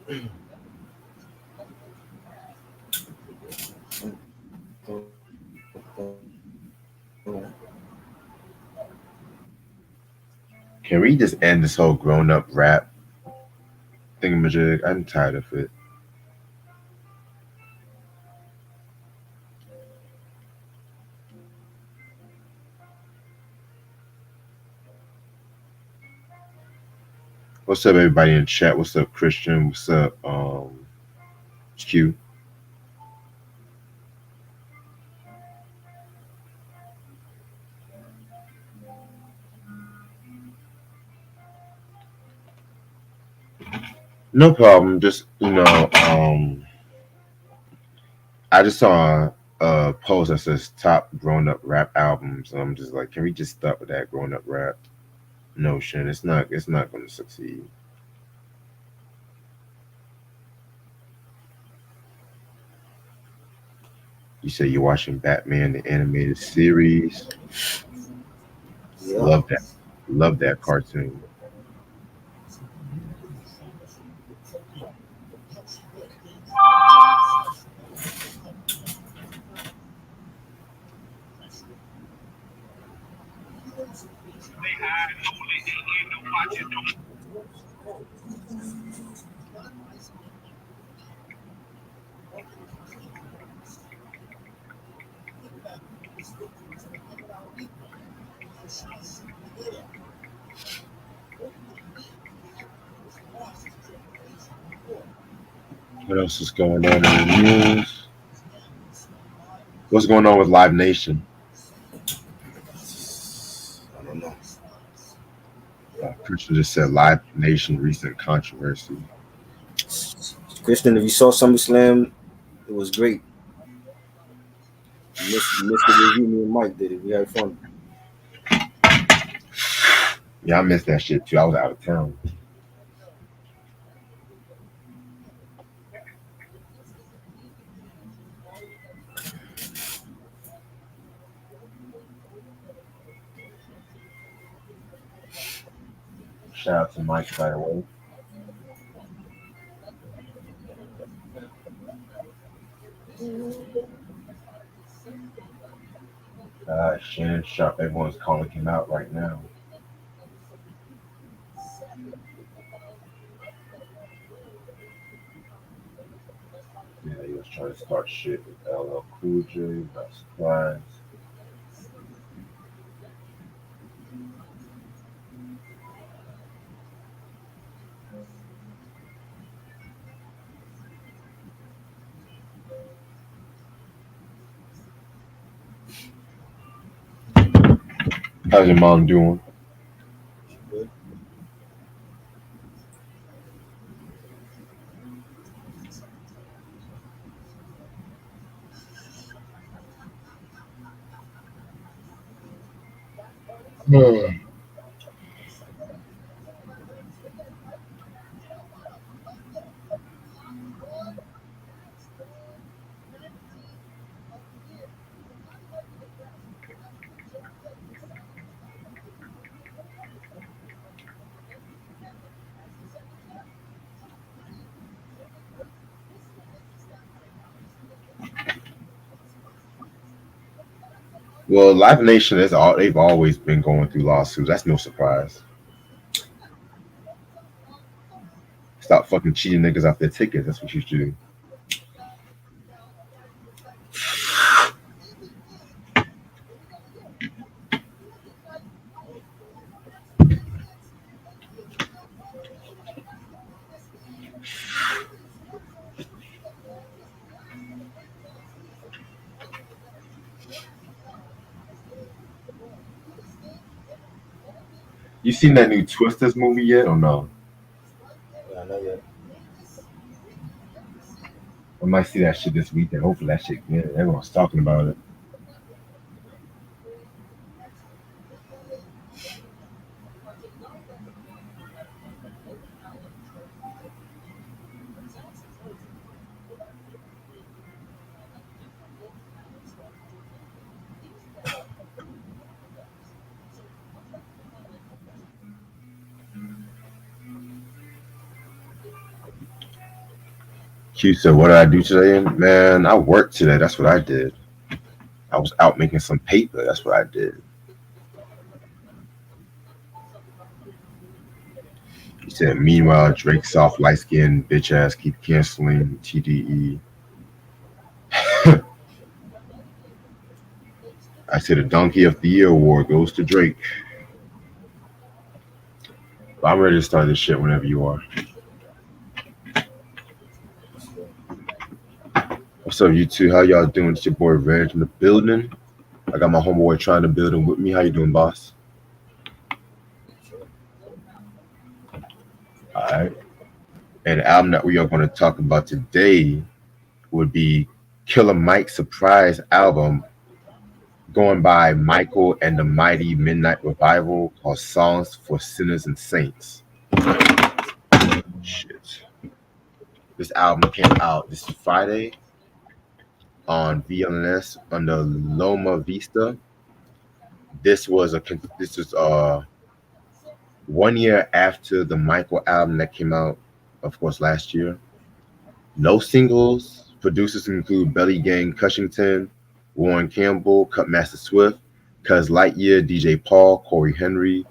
Can we just end this whole grown up rap thingamajig? I'm tired of it. What's up, everybody in chat? What's up, Christian? What's up, Q? No problem. Just I just saw a post that says top grown up rap albums, and I'm just like, can we just stop with that grown up rap notion? It's not going to succeed. You say you're watching Batman the animated series. Yeah. Love that. Love that cartoon. What else is going on in the news? What's going on with Live Nation? I don't know. Christian just said Live Nation recent controversy. Christian, if you saw SummerSlam, it was great. You missed the review me and Mike did it. We had fun. Yeah, I missed that shit too. I was out of town. Shout out to Mike, by the way. Shannon Sharp, everyone's calling him out right now. Yeah, he was trying to start shit with LL Cool J. Not surprised. How's your mom doing? Good. Hmm. Well, Live Nation is all they've always been going through lawsuits. That's no surprise. Stop fucking cheating niggas off their tickets. That's what you should do. You seen that new Twisters movie yet or no? Yeah, not yet. I might see that shit this weekend. Hopefully that shit, yeah, everyone's talking about it. Q said, "What did I do today? Man, I worked today. That's what I did. I was out making some paper. That's what I did." He said, "Meanwhile, Drake soft light skin bitch ass keep canceling TDE." I said, "A Donkey of the Year award goes to Drake." But I'm ready to start this shit whenever you are. What's up, you two? How y'all doing? It's your boy Reg in the building. I got my homeboy trying to build with me. How you doing, boss? All right. And the album that we are going to talk about today would be Killer Mike's surprise album going by Michael and the Mighty Midnight Revival called Songs for Sinners and Saints. Shit. This album came out this Friday on VLNS under Loma Vista. This is 1 year after the Michael album that came out, of course, last year. No singles. Producers include Belly Gang Cushington, Warren Campbell, Cutmaster Swift, Cuz Lightyear, DJ Paul, Corey Henry,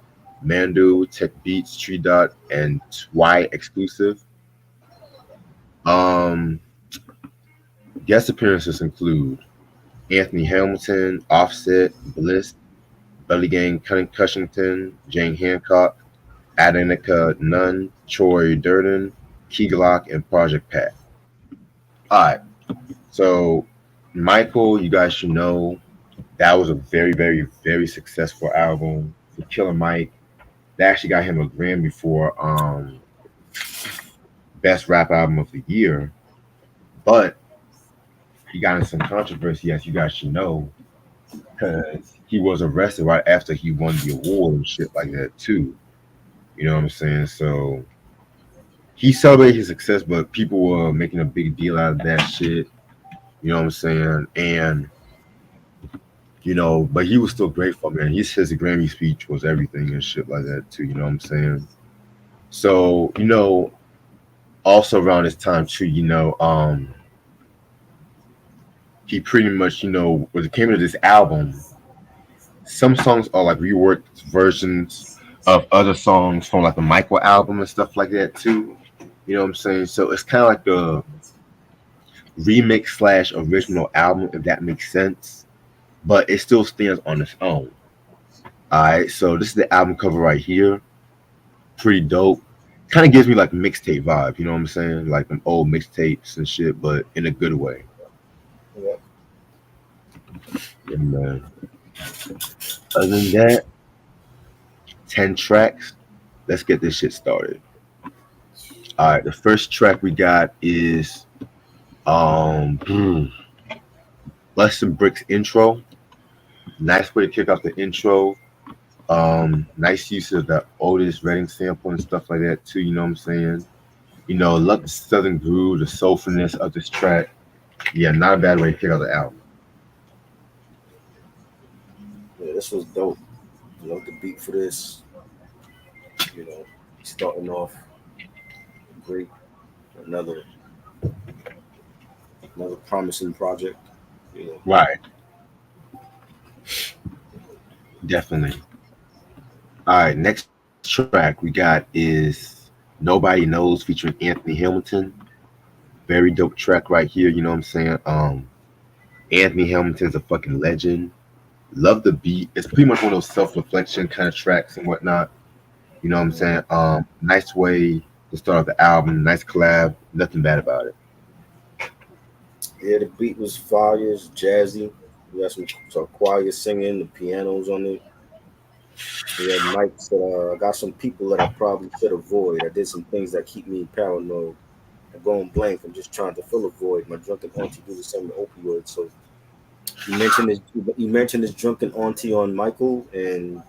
Mandu, Tech Beats, Tree Dot, and Y Exclusive. Guest appearances include Anthony Hamilton, Offset, Bliss, Belly Gang Cushington, Jane Hancock, Adenika Nunn, Troy Durden, Key Glock, and Project Pat. All right. So, Michael, you guys should know that was a very, very, very successful album for Killer Mike. They actually got him a Grammy for Best Rap Album of the Year. But he got in some controversy, as you guys should know, because he was arrested right after he won the award and shit like that, too. You know what I'm saying? So, he celebrated his success, but people were making a big deal out of that shit. You know what I'm saying? And, but he was still grateful, man. His Grammy speech was everything and shit like that, too. You know what I'm saying? So, also around this time, too, he pretty much, when it came to this album, some songs are like reworked versions of other songs from like the Michael album and stuff like that, too. You know what I'm saying? So it's kind of like a remix / original album, if that makes sense. But it still stands on its own. All right, so this is the album cover right here. Pretty dope. Kind of gives me like mixtape vibe, you know what I'm saying? Like them old mixtapes and shit, but in a good way. Yeah. And other than that, 10 tracks. Let's get this shit started. All right, the first track we got is Less Than Bricks intro. Nice way to kick off the intro. Nice use of the Otis Redding sample and stuff like that too, you know what I'm saying? Love the southern groove, the soulfulness of this track. Yeah, not a bad way to kick out the album. Yeah, this was dope. Love the beat for this. Starting off great. Another promising project. Right. Definitely. All right, next track we got is Nobody Knows featuring Anthony Hamilton. Very dope track right here, you know what I'm saying? Anthony Hamilton's a fucking legend. Love the beat. It's pretty much one of those self-reflection kind of tracks and whatnot. You know what I'm saying? Nice way to start off the album. Nice collab. Nothing bad about it. Yeah, the beat was fire. It's jazzy. We got some choir singing. The pianos on it. We had Mike said, I got some people that I probably should avoid. I did some things that keep me paranoid. I'm going blank. I'm just trying to fill a void. My drunken auntie do the same with opioids. So he mentioned his drunken auntie on Michael, and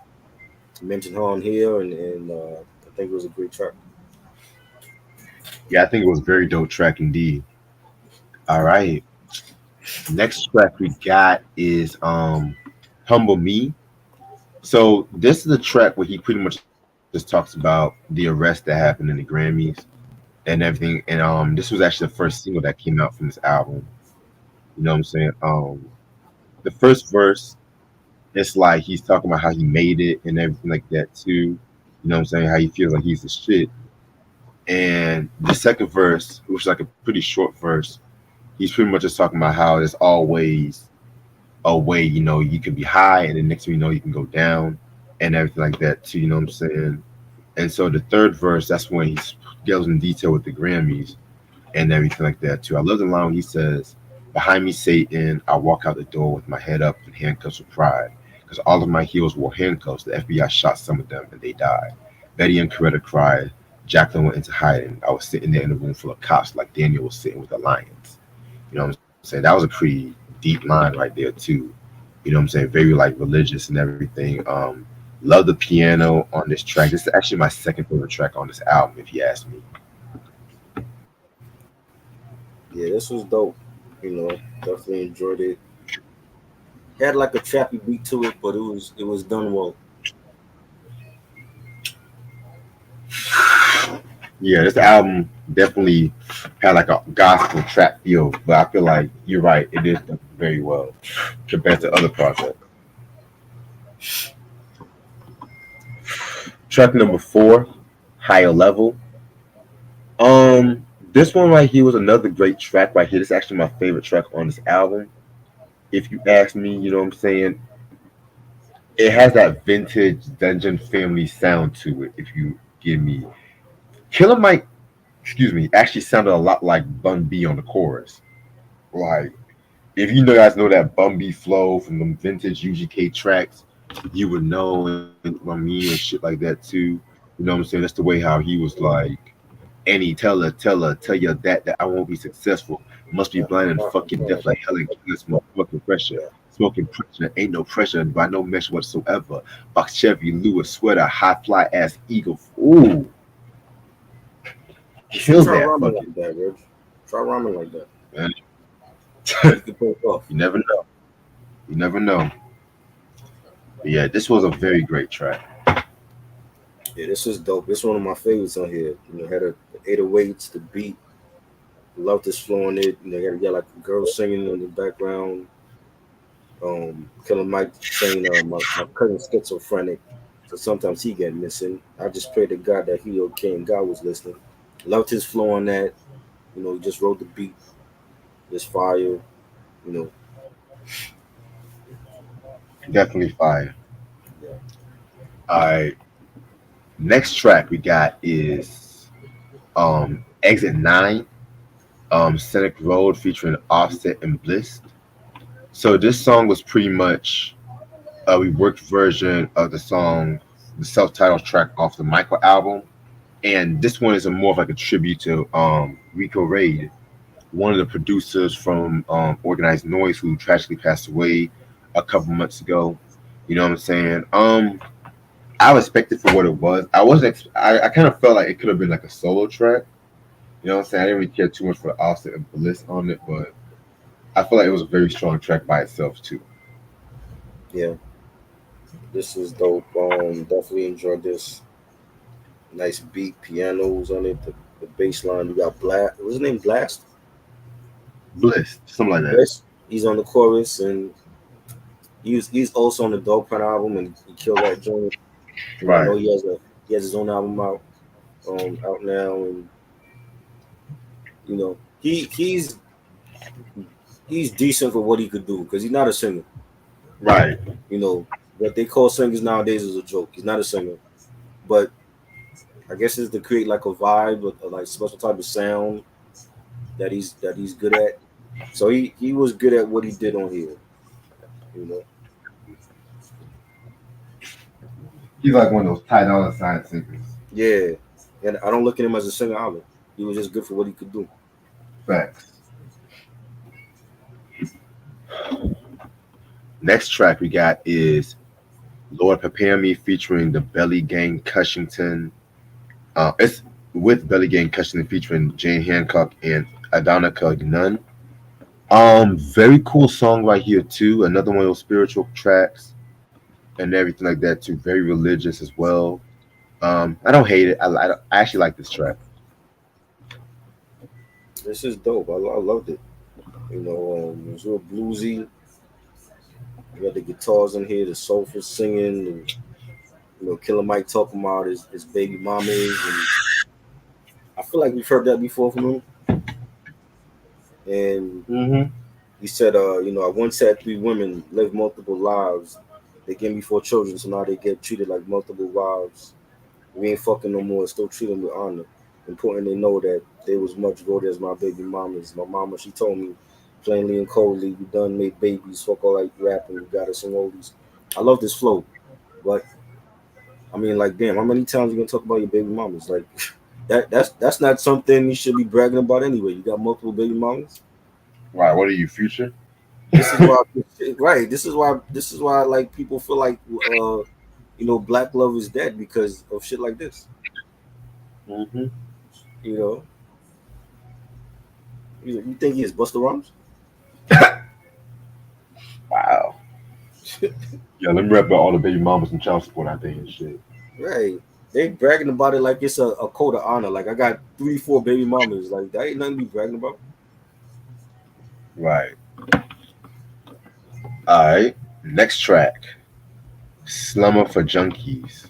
he mentioned her on here, and I think it was a great track. Yeah, I think it was a very dope track indeed. All right. Next track we got is Humble Me. So this is a track where he pretty much just talks about the arrest that happened in the Grammys and everything. And this was actually the first single that came out from this album. You know what I'm saying? The first verse, it's like he's talking about how he made it and everything like that too. You know what I'm saying? How he feels like he's the shit. And the second verse, which is like a pretty short verse, he's pretty much just talking about how there's always a way, you can be high and then next thing you know you can go down and everything like that too, you know what I'm saying? And so the third verse, that's when he goes in detail with the Grammys and everything like that too. I love the line when he says, "Behind me, Satan, I walk out the door with my head up and handcuffs of pride. Because all of my heroes wore handcuffs. The FBI shot some of them and they died. Betty and Coretta cried. Jacqueline went into hiding. I was sitting there in a room full of cops like Daniel was sitting with the lions." You know what I'm saying? That was a pretty deep line right there too. You know what I'm saying? Very like religious and everything. Love the piano on this track. This is actually my second favorite track on this album, if you ask me. Yeah, this was dope. Definitely enjoyed it. Had like a trappy beat to it, but it was done well. Yeah, this album definitely had like a gospel trap feel, but I feel like you're right, it is done very well compared to other projects. Track number four, Higher Level. This one right here was another great track right here. This is actually my favorite track on this album. If you ask me, you know what I'm saying? It has that vintage Dungeon Family sound to it. If you give me Killer Mike, excuse me, actually sounded a lot like Bun B on the chorus. Like if you know guys know that Bun B flow from the vintage UGK tracks, you would know what I mean and shit like that too. You know what I'm saying? That's the way how he was like, Annie, tell you that I won't be successful. Must be Yeah, blind and fucking deaf like hell and kill smoke fucking pressure. yeah. Smoking pressure, ain't no pressure by no measure whatsoever. Box Chevy, Lewis, sweater, high fly ass eagle. Ooh, You should kill try that ramen fucking like that, Rich. Try ramen like that. man. You can pull it off. You never know. You never know. But yeah, this was a very great track. Yeah, this is dope. This is one of my favorites on here. Had the 808s, the beat. Love this flow on it. You got like a girl singing in the background. Killer Mike saying, my cousin's schizophrenic, so sometimes he get missing. I just pray to God that he okay and God was listening. Loved his flow on that. He just wrote the beat, this fire. You Definitely fire. yeah. All right. Next track we got is Exit 9, Scenic Road featuring Offset and Bliss. So this song was pretty much a reworked version of the song, the self-titled track off the Michael album. And this one is a more of like a tribute to Rico Raid, one of the producers from Organized Noise who tragically passed away a couple months ago. You know what I'm saying? I respect it for what it was. I wasn't. I kind of felt like it could have been like a solo track. You know what I'm saying? I didn't really care too much for the Offset and Bliss on it, but I feel like it was a very strong track by itself too. Yeah, this is dope. Definitely enjoyed this. Nice beat, pianos on it. The bass line. You got Blast. What's his name? Blast. Bliss, something like that. Blast. He's on the chorus, and he's also on the Dog Pound album, and he killed that joint. I Right, know he has his own album out now, and he's decent for what he could do because he's not a singer. right. You know what they call singers nowadays is a joke. He's not a singer, but I guess it's to create like a vibe, a like special type of sound that he's good at. So he was good at what he did on here. You know, He's like one of those tight dollar sign singers. yeah. And I don't look at him as a singer either. He was just good for what he could do. Facts. Next track we got is Lord Prepare Me featuring the Belly Gang Cushington. It's with Belly Gang Cushington featuring Jane Hancock and Adonica Nunn. Very cool song right here too. Another one of those spiritual tracks and everything like that too. Very religious as well. I don't hate it. I actually like this track. This is dope. I loved it. It was real bluesy. You got the guitars in here, the sofa singing, and, Killer Mike talking about his baby mamas, and I feel like we've heard that before from him. And Mm-hmm. he said, I once had three women live multiple lives. They gave me four children, so now they get treated like multiple wives. We ain't fucking no more. Still treat them with honor. Important they know that they was much voted as my baby mamas. My mama, she told me plainly and coldly, we done made babies. Fuck all that rapping. We got us some oldies. I love this flow, but I mean, like, damn, how many times you gonna talk about your baby mamas? Like, that's not something you should be bragging about anyway. You got multiple baby mamas. Right. What are you, Future? This is why, right? This is why, like, people feel like, black love is dead because of shit like this. Mm-hmm. You know, you think he is Buster Rhymes? Wow. Yeah, let me rap about all the baby mamas and child support out there and shit. Right. They bragging about it like it's a code of honor. Like I got 3, 4 baby mamas. Like that ain't nothing to be bragging about. Right. All right. Next track. Slumber for Junkies.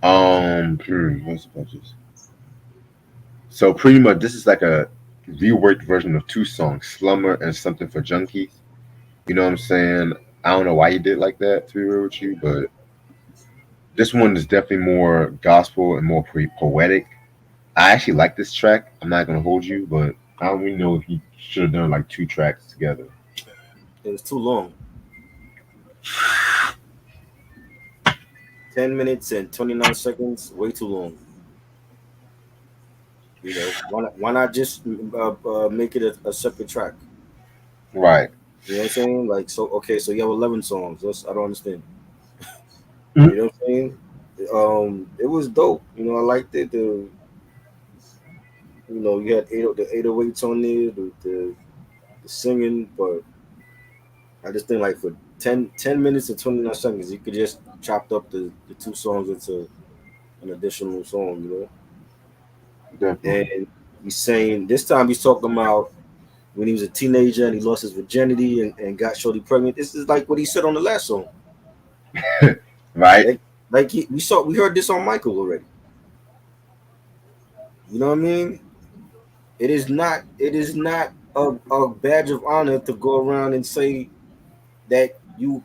What's the budget? So pretty much this is like a reworked version of two songs, Slumber and Something for Junkies. You know what I'm saying? I don't know why he did like that, to be real with you, but this one is definitely more gospel and more poetic. I actually like this track. I'm not gonna hold you, but I don't really know if he should have done like two tracks together. It was too long. 10 minutes and 29 seconds, way too long. Why not just make it a separate track? Right. You know what I'm saying? Like, so okay, so you have 11 songs. I don't understand. Mhm. You know what I'm saying? It was dope. I liked it. You had the 808s on there, the singing, but I just think like for 10 minutes and 29 seconds, you could just chopped up the two songs into an additional song. Definitely. And he's saying this time he's talking about when he was a teenager and he lost his virginity and got Shorty pregnant. This is like what he said on the last song. Right. Like we heard this on Michael already. You know what I mean? It is not a badge of honor to go around and say that you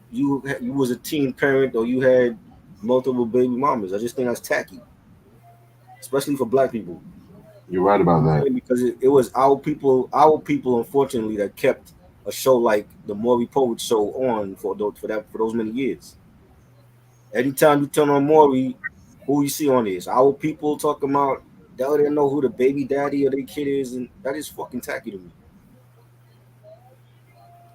was a teen parent or you had multiple baby mamas. I just think that's tacky, especially for black people. You're right about that. Because it was our people, unfortunately, that kept a show like the Maury Povich show on for those many years. Anytime you turn on Maury, who you see on this? Our people talking about they don't know who the baby daddy or their kid is, and that is fucking tacky to me.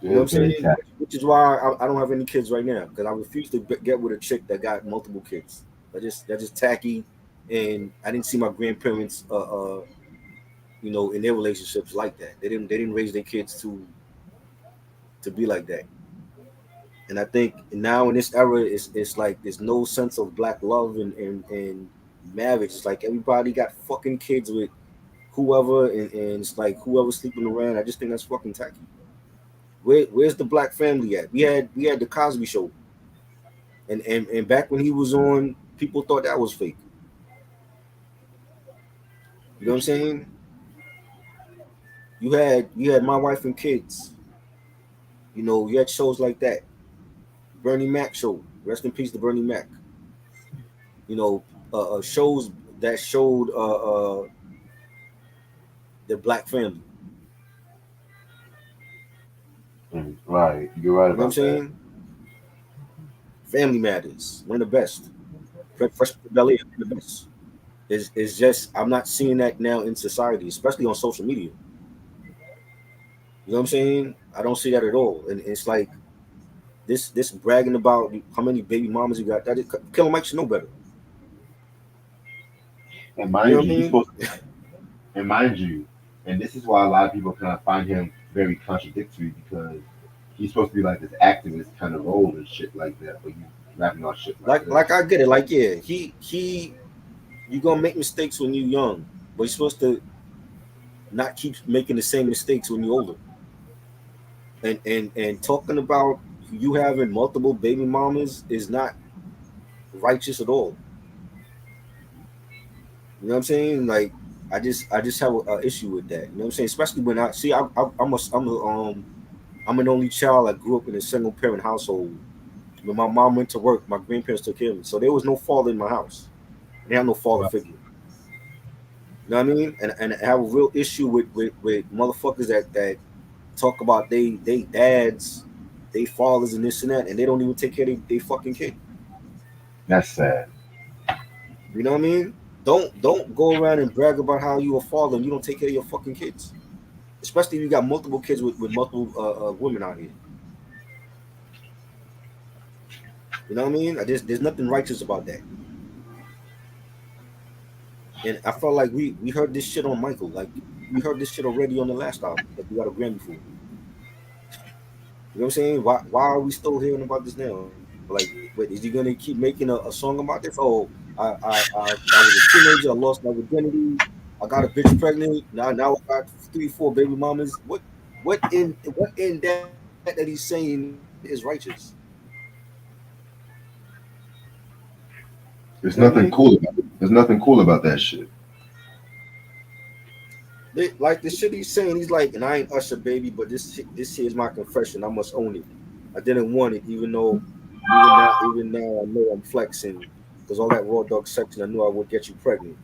It You know is what I'm very saying? tacky. Which is why I don't have any kids right now because I refuse to get with a chick that got multiple kids. That's just tacky, and I didn't see my grandparents, in their relationships like that. They didn't raise their kids to be like that. And I think now in this era, it's like there's no sense of black love and marriage. It's like everybody got fucking kids with whoever, and it's like whoever's sleeping around. I just think that's fucking tacky. Where's the black family at? We had the Cosby Show, and back when he was on, people thought that was fake. You know what I'm saying? You had My Wife and Kids. You had shows like that. Bernie Mac show. Rest in peace to Bernie Mac. You know, shows that showed the black family. Right. You're right You know what I'm about that. saying? Family Matters, one of the best. Fresh Prince of Bel Air, one of the best. Is just I'm not seeing that now in society, especially on social media. You know what I'm saying? I don't see that at all, and it's like this bragging about how many baby mamas you got. Killer Mike should know better. And You know mind what I you, he's mean? supposed to, and mind you, and this is why a lot of people kind of find him very contradictory because he's supposed to be like this activist kind of role and shit like that, but he's rapping on shit like Like this. I get it. Like yeah, he you gonna make mistakes when you're young, but you're supposed to not keep making the same mistakes when you're older. And talking about you having multiple baby mamas is not righteous at all. You know what I'm saying? Like I just have a issue with that. You know what I'm saying? Especially when I see I'm an only child. I grew up in a single parent household. When my mom went to work, my grandparents took care of me, so there was no father in my house. They have no father Right. figure. You know what I mean? And I have a real issue with motherfuckers that talk about they dads, they fathers and this and that, and they don't even take care of they fucking kid. That's sad. You know what I mean? Don't go around and brag about how you a father and you don't take care of your fucking kids. Especially if you got multiple kids with multiple women out here. You know what I mean? There's nothing righteous about that. And I felt like we heard this shit on Michael. Like we heard this shit already on the last album that we got a Grammy for. You know what I'm saying? Why are we still hearing about this now? Like, wait, is he gonna keep making a song about this? Oh, I was a teenager. I lost my virginity. I got a bitch pregnant. Now I got 3, 4 baby mamas. What in that he's saying is righteous? You know what There's I mean? nothing cool about it. There's nothing cool about that shit. Like the shit he's saying, he's like, and I ain't Usher baby, but this here is my confession. I must own it. I didn't want it, even now I know I'm flexing because all that raw dog section I knew I would get you pregnant.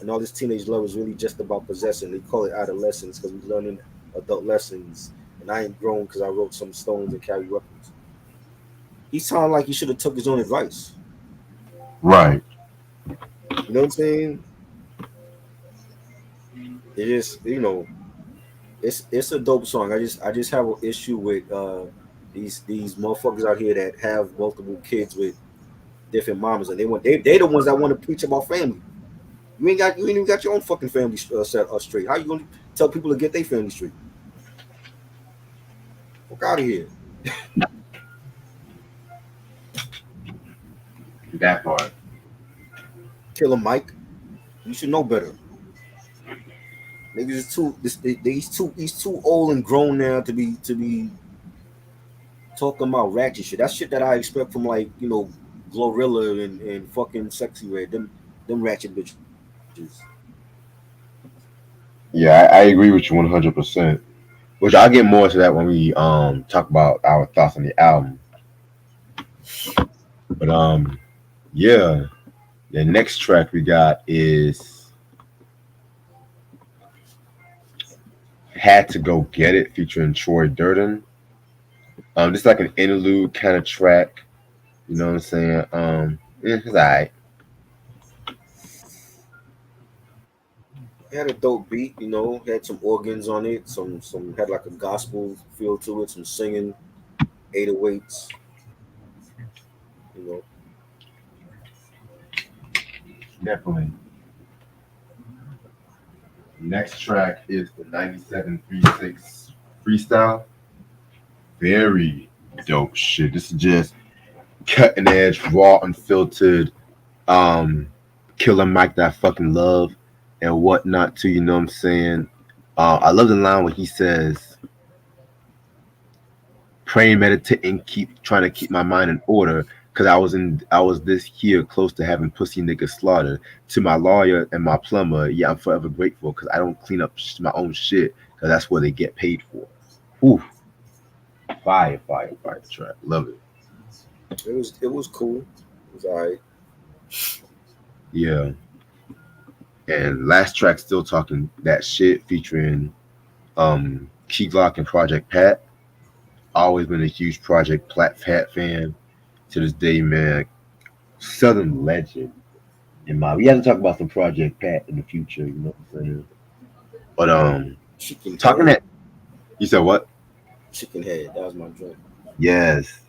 And all this teenage love is really just about possessing. They call it adolescence because we're learning adult lessons. And I ain't grown because I wrote some stones and carry weapons. He sounded like he should have took his own advice. Right. You know what I'm saying? It just it's a dope song. I just have an issue with these motherfuckers out here that have multiple kids with different mamas, and they the ones that want to preach about family. You ain't even got your own fucking family set straight. How you gonna tell people to get their family straight? Fuck out of here, That part. Killer Mike. You should know better. Niggas is he's too old and grown now to be talking about ratchet shit. That's shit that I expect from like Glorilla and fucking Sexy Red. Them ratchet bitches. Yeah, I agree with you 100%. Which I'll get more to that when we talk about our thoughts on the album. But yeah, the next track we got is "Had to Go Get It" featuring Troy Durden. This is like an interlude kind of track. You know what I'm saying? It's alright. It had a dope beat, had some organs on it, some had like a gospel feel to it, some singing, 808s, you know. Definitely. Next track is the 9736 freestyle. Very dope shit. This is just cutting edge, raw, unfiltered, um, Killer Mike that I fucking love and whatnot too, you know what I'm saying? I love the line where he says, praying, meditating, keep trying to keep my mind in order. Cause I was this here close to having pussy niggas slaughtered. To my lawyer and my plumber, yeah, I'm forever grateful because I don't clean up my own shit because that's what they get paid for. Ooh, fire, fire, fire track. Love it. It was cool. It was alright. Yeah. And last track still talking that shit featuring Key Glock and Project Pat. Always been a huge Project Pat fan to this day, man. Southern legend in my we have to talk about some Project Pat in the future, you know what I'm saying? But Chicken talking head. that you said what? Chicken head. That was my drink. Yes.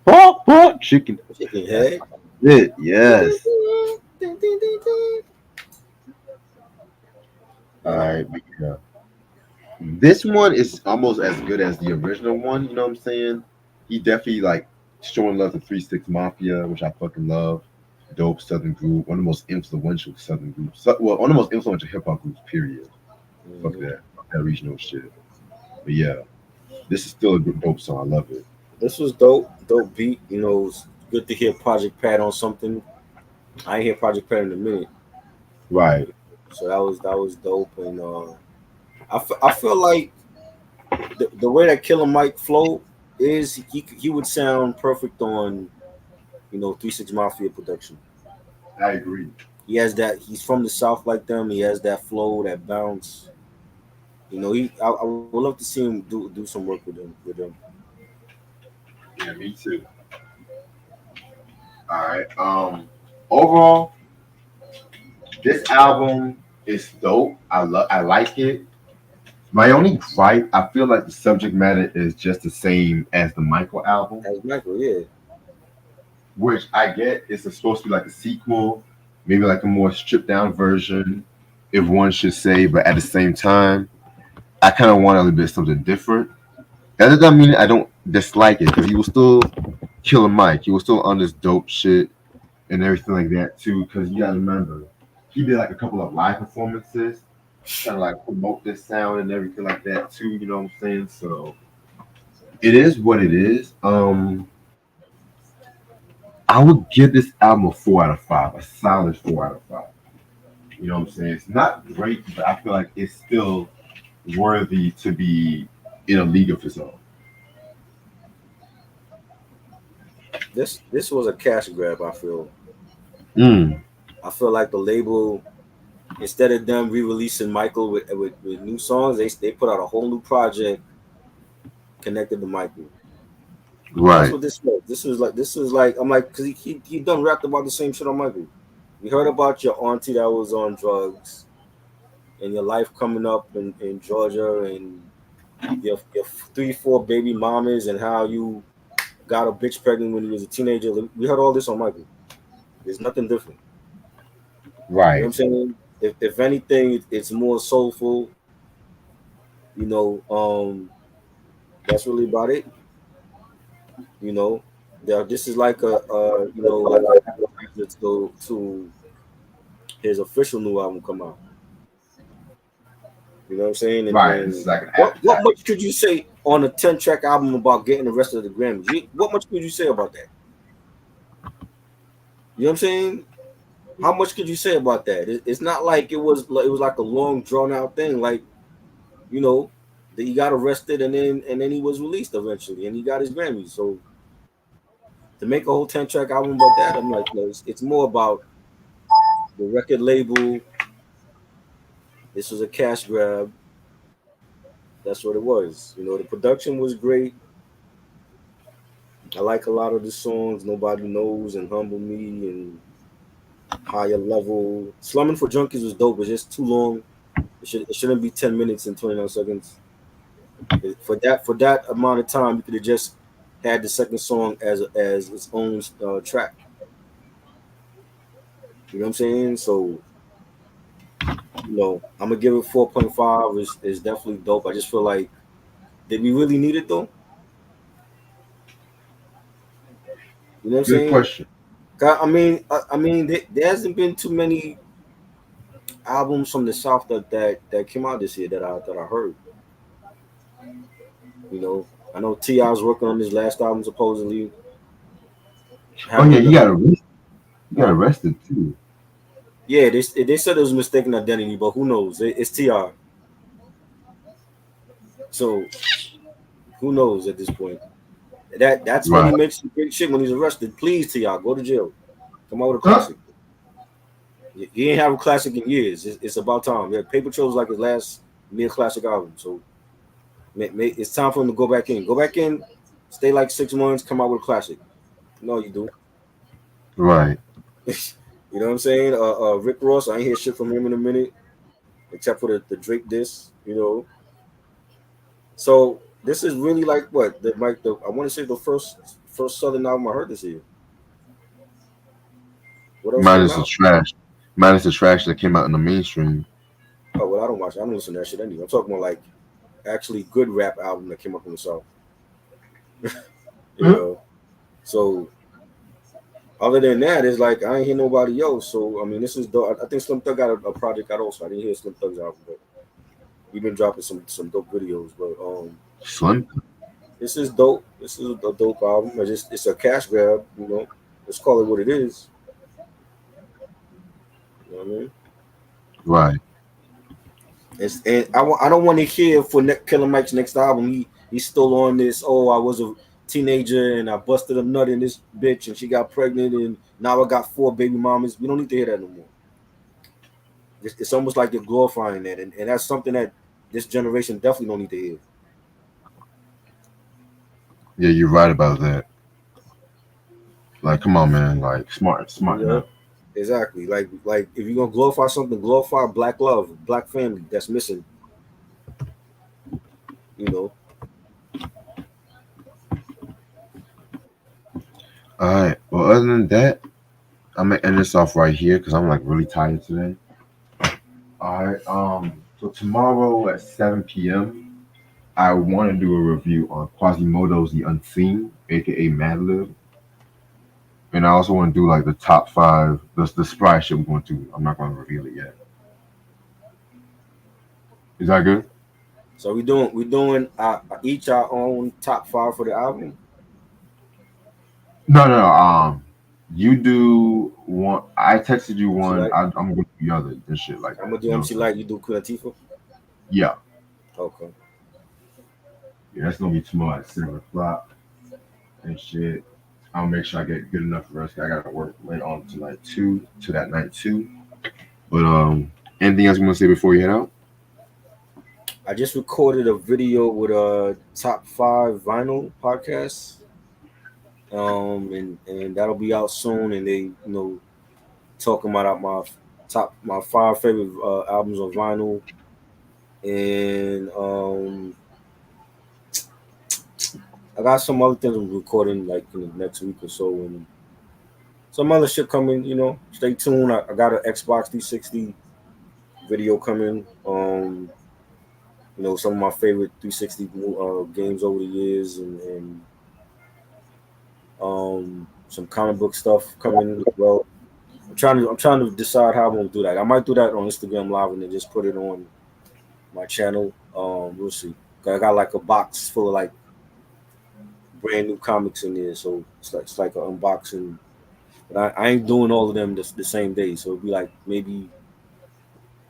Pork, chicken. Chicken That's head. my shit. Yes. All Uh, right. But yeah. This one is almost as good as the original one, you know what I'm saying? He definitely like showing love to 3 6 Mafia, which I fucking love. Dope Southern group, one of the most influential Southern groups. Well, one of the most influential hip hop groups, period. Fuck mhm. that. that regional shit. But yeah, this is still a good dope song. I love it. This was dope, dope beat. You know, it's good to hear Project Pat on something. I ain't hear Project Pat in a minute, Right. so that was dope. And I feel like the way that Killer Mike flowed is he would sound perfect on 3 6 Mafia production. I agree. He has that. He's from the South like them. He has that flow, that bounce. I would love to see him do some work with them. Yeah, me too. All right. Overall, this album is dope. I like it. My only gripe, I feel like the subject matter is just the same as the Michael album, As Michael, yeah. which I get is supposed to be like a sequel, maybe like a more stripped down version, if one should say, but at the same time, I kind of want a little bit something different. That doesn't mean I don't dislike it because he was still Killer Mike. He was still on this dope shit and everything like that too. Because you gotta remember, he did like a couple of live performances, kind of like promote this sound and everything like that too. You know what I'm saying? So it is what it is. I would give this album a 4 out of 5, a solid 4 out of 5. You know what I'm saying? It's not great, but I feel like it's still worthy to be in a league of its own. This was a cash grab. Mm, I feel like the label, instead of them re-releasing Michael with new songs, they put out a whole new project connected to Michael. That's right. what this was. This was like I'm like because he done rapped about the same shit on Michael. We heard about your auntie that was on drugs and your life coming up in Georgia and your 3 4 baby mamas and how you got a bitch pregnant when he was a teenager. We heard all this on Michael. There's nothing different. You know what Right. I'm saying? If anything, it's more soulful. You know, that's really about it. You know, this is like like an appetizer to his official new album come out. You know what I'm saying? Right. This is And like an what appetizer. much could you say on a 10 track album about getting the rest of the Grammys? What much could you say about that? You know what I'm saying? How much could you say about that? It's not like it was like a long drawn out thing. Like you know, that he got arrested and then he was released eventually and he got his Grammys. So to make a whole 10 track album about that, I'm like, no, it's more about the record label. This was a cash grab. That's what it was. The production was great. I like a lot of the songs. Nobody Knows and Humble Me and Higher Level. Slumming for Junkies was dope. It's just too long. It shouldn't be 10 minutes and 29 seconds. For that amount of time, you could have just had the second song as its own track. You know what I'm saying? So I'm gonna give it 4.5. Is definitely dope. I just feel like did we really need it though? You know what I'm Good saying? question. I mean, there hasn't been too many albums from the South that came out this year that I heard. I know T.I.'s working on his last album supposedly. I Oh haven't yeah, heard you nothing. got arrested. You got Huh? arrested too. Yeah, they said it was mistaken identity, but who knows? It's Ti, so who knows at this point? That's when he Right. makes some great shit when he's arrested. Please, Ti, go to jail. Come out with a Huh? classic. He ain't have a classic in years. It's about time. Yeah, Paper Trail was like his last mid classic album, so it's time for him to go back in. Go back in, stay like 6 months, come out with a classic. No, you do. Right. You know what I'm saying? Rick Ross, I ain't hear shit from him in a minute, except for the Drake diss. So this is really like what the I want to say the first Southern album I heard this year. What else came Minus the out? trash. Minus the trash that came out in the mainstream. Oh well, I don't watch. I don't listen to that shit anyway. I'm talking about like actually good rap album that came up in the South. You Huh? know. So other than that, it's like I ain't hear nobody else. So I mean, this is dope. I think Slim Thug got a project out also. I didn't hear Slim Thug's album, but We've been dropping some dope videos, but Slim. this is dope. This is a dope album. It's a cash grab, you know. Let's call it what it is. You know what I mean? Right. And I don't want to hear for Killer Mike's next album. He's still on this. Oh, I was a teenager and I busted a nut in this bitch and she got pregnant and now I got 4 baby mamas. We don't need to hear that no more. It's almost like you're glorifying that, and that's something that this generation definitely don't need to hear. Yeah, you're right about that. Like, come on, man. Like, smart Yeah, enough. exactly. Like if you're gonna glorify something, glorify black love, black family that's missing. You know. All right. Well, other than that, I'm gonna end this off right here because I'm like really tired today. All right. So tomorrow at 7 p.m., I want to do a review on Quasimodo's The Unseen, aka Madlib, and I also want to do like the top five, the surprise shit we're going to. I'm not going to reveal it yet. Is that good? So we doing each our own top 5 for the album. No, no, no. You do one. I texted you MC one. Light. I'm gonna do the other and shit like I'm that. gonna do You know what MC I'm saying? Light. You do Queen Latifah. Yeah, Okay. yeah. That's gonna be tomorrow at 7 o'clock and shit. I'll make sure I get good enough rest. I gotta work late on tonight too, to that night too. But anything else you want to say before you head out? I just recorded a video with a top 5 vinyl podcast. And that'll be out soon. And they, talking about my 5 favorite albums on vinyl. And I got some other things I'm recording like in the next week or so, and some other shit coming. Stay tuned. I got an Xbox 360 video coming. Some of my favorite 360 games over the years, and some comic book stuff coming as well. I'm trying to decide how I'm gonna do that. I might do that on Instagram Live and then just put it on my channel. We'll see. 'Cause I got like a box full of like brand new comics in there, so it's like an unboxing. But I ain't doing all of them the same day, so it'll be like maybe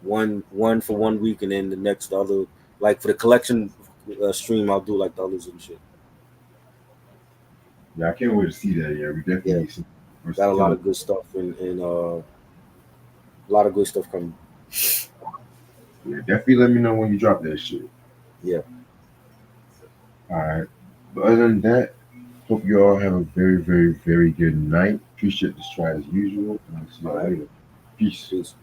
one for 1 week and then the other. Like for the collection stream, I'll do like the others and shit. Yeah, I can't wait to see that. Yeah, we definitely Yeah, need some got a lot versatility. of good stuff and a lot of good stuff coming. Yeah, definitely let me know when you drop that shit. Yeah, All right. But other than that, hope you all have a very, very, very good night. Appreciate the stride as usual. And I'll see all y'all right, later. Peace. peace.